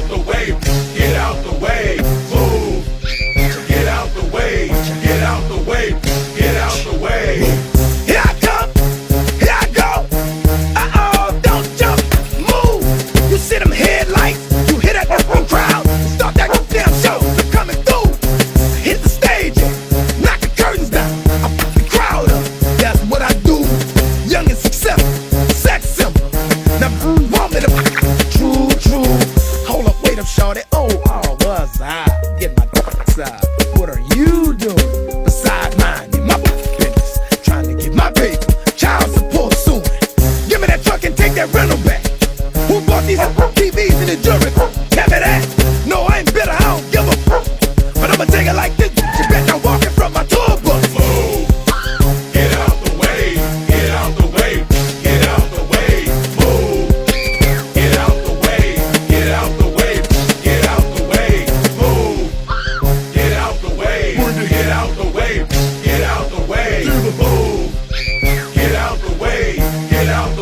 out the way, get out the way, move. Get out the way, get out the way, get out the way. Here I come, here I go. Uh-oh, don't jump, move. You see them headlights, you hear that crowd. Start that damn show, they're coming through. Hit the stage, knock the curtains down. I put the crowd up, that's what I do. Young and successful, sex symbol. Now want me to true. Hold up, wait up, shorty. Oh, was I? Get my side. What are you doing besides minding my business? Trying to get my paper, child support soon. Give me that truck and take that rental back. Who bought these TVs in the jury?